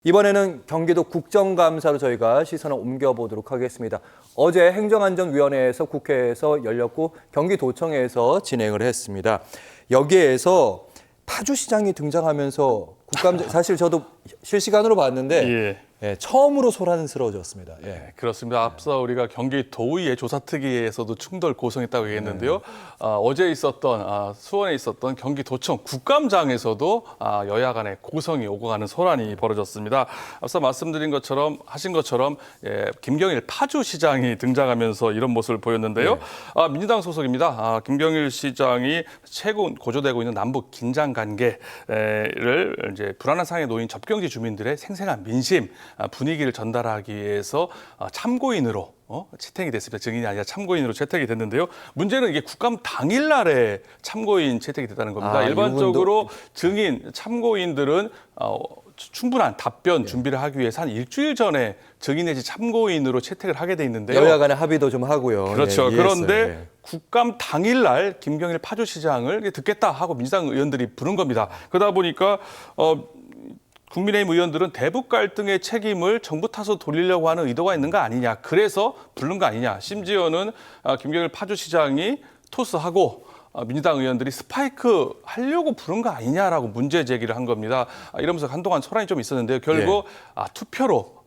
이번에는 경기도 국정감사로 저희가 시선을 옮겨보도록 하겠습니다. 어제 행정안전위원회에서 국회에서 열렸고 경기도청에서 진행을 했습니다. 여기에서 파주시장이 등장하면서 국감장 사실 저도 실시간으로 봤는데 처음으로 소란스러워졌습니다. 그렇습니다. 앞서 우리가 경기도의회 조사특위에서도 충돌 고성했다고 얘기했는데요. 어제 있었던 수원에 있었던 경기도청 국감장에서도 여야 간의 고성이 오고 가는 소란이 벌어졌습니다. 앞서 말씀드린 것처럼 하신 것처럼 김경일 파주시장이 등장하면서 이런 모습을 보였는데요. 민주당 소속입니다. 김경일 시장이 최근 고조되고 있는 남북 긴장 관계를 이제 불안한 상황에 놓인 접경지 주민들의 생생한 민심 분위기를 전달하기 위해서 참고인으로 채택이 됐습니다. 증인이 아니라 참고인으로 채택이 됐는데요. 문제는 이게 국감 당일날에 참고인 채택이 됐다는 겁니다. 일반적으로 증인, 참고인들은 충분한 답변 준비를 하기 위해서 한 일주일 전에 증인 내지 참고인으로 채택을 하게 돼 있는데요. 여야 간의 합의도 좀 하고요. 그렇죠. 그런데 국감 당일날 김경일 파주시장을 듣겠다 하고 민주당 의원들이 부른 겁니다. 그러다 보니까 국민의힘 의원들은 대북 갈등의 책임을 정부 탓으로 돌리려고 하는 의도가 있는 거 아니냐. 그래서 부른 거 아니냐. 심지어는 김경일 파주시장이 토스하고 민주당 의원들이 스파이크 하려고 부른 거 아니냐라고 문제 제기를 한 겁니다. 이러면서 한동안 소란이 좀 있었는데요. 결국 투표로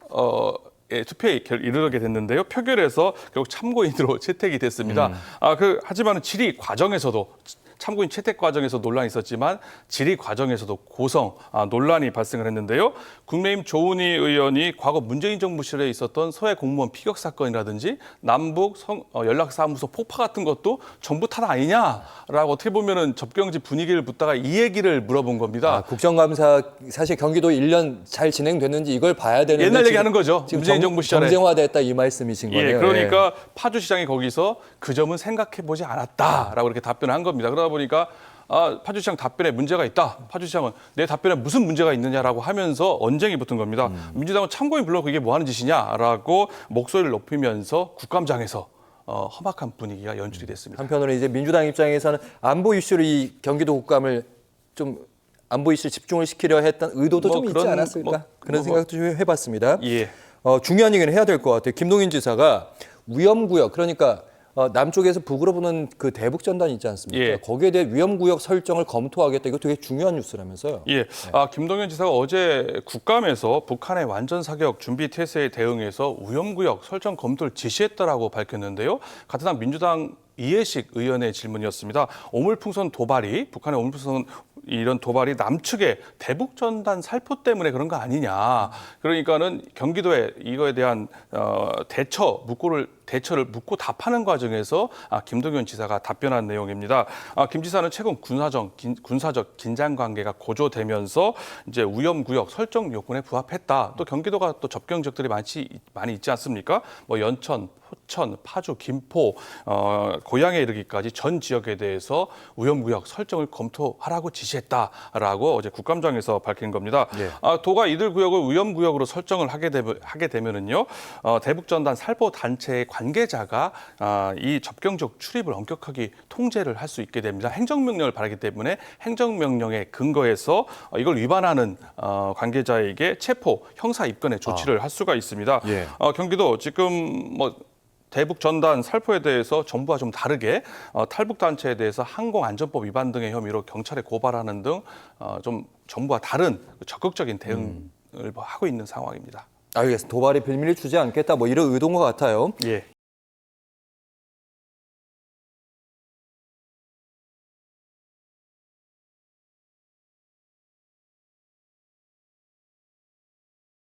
투표에 이르게 됐는데요. 표결에서 결국 참고인으로 채택이 됐습니다. 하지만 질의 과정에서도 참고인 채택 과정에서 논란이 있었지만 질의 과정에서도 고성 논란이 발생을 했는데요. 국민의힘 조은희 의원이 과거 문재인 정부실에 있었던 서해 공무원 피격 사건이라든지 남북 연락사무소 폭파 같은 것도 정부 탓 아니냐라고 어떻게 보면은 접경지 분위기를 묻다가 이 얘기를 물어본 겁니다. 국정감사 사실 경기도 1년 잘 진행됐는지 이걸 봐야 되는데 옛날 얘기하는 거죠. 지금 문재인 정부 시절에 정쟁화됐다 이 말씀이신 거네요. 그러니까 파주시장이 거기서 그 점은 생각해보지 않았다라고 이렇게 답변을 한 겁니다. 그러다 보니까 파주시장 답변에 문제가 있다. 파주시장은 내 답변에 무슨 문제가 있느냐라고 하면서 언쟁이 붙은 겁니다. 민주당은 참고인 불러고 이게 뭐 하는 짓이냐라고 목소리를 높이면서 국감장에서 험악한 분위기가 연출이 됐습니다. 한편으로는 이제 민주당 입장에서는 안보 이슈로 이 경기도 국감을 좀 안보 이슈 집중을 시키려 했던 의도도 좀 있지 않았을까? 그런 생각도 좀 해봤습니다. 중요한 얘기는 해야 될 것 같아요. 김동연 지사가 위험구역, 그러니까 남쪽에서 북으로 부는 그 대북 전단 있지 않습니까? 거기에 대해 위험구역 설정을 검토하겠다. 이거 되게 중요한 뉴스라면서요. 김동연 지사가 어제 국감에서 북한의 완전 사격 준비 태세에 대응해서 위험구역 설정 검토를 지시했다라고 밝혔는데요. 같은 당 민주당 이해식 의원의 질문이었습니다. 오물풍선 도발이 북한의 오물풍선 이런 도발이 남측의 대북 전단 살포 때문에 그런 거 아니냐. 그러니까는 경기도에 이거에 대한 대처를 묻고 답하는 과정에서 김동연 지사가 답변한 내용입니다. 김 지사는 최근 군사적 긴장 관계가 고조되면서 이제 위험구역 설정 요건에 부합했다. 또 경기도가 또 접경 지역들이 많이 있지 않습니까? 뭐 연천, 포천, 파주, 김포, 고향에 이르기까지 전 지역에 대해서 위험구역 설정을 검토하라고 지시했다라고 어제 국감장에서 밝힌 겁니다. 도가 이들 구역을 위험구역으로 설정을 하게 되면은요, 대북전단 살포 단체의 관계자가 이 접경 지역 출입을 엄격하게 통제를 할 수 있게 됩니다. 행정명령을 바라기 때문에 행정명령에 근거해서 이걸 위반하는 관계자에게 체포, 형사 입건의 조치를 할 수가 있습니다. 경기도 지금 대북 전단 살포에 대해서 정부와 좀 다르게 탈북 단체에 대해서 항공안전법 위반 등의 혐의로 경찰에 고발하는 등 좀 정부와 다른 적극적인 대응을 하고 있는 상황입니다. 알겠습니다. 도발의 빌미를 주지 않겠다. 이런 의도인 것 같아요.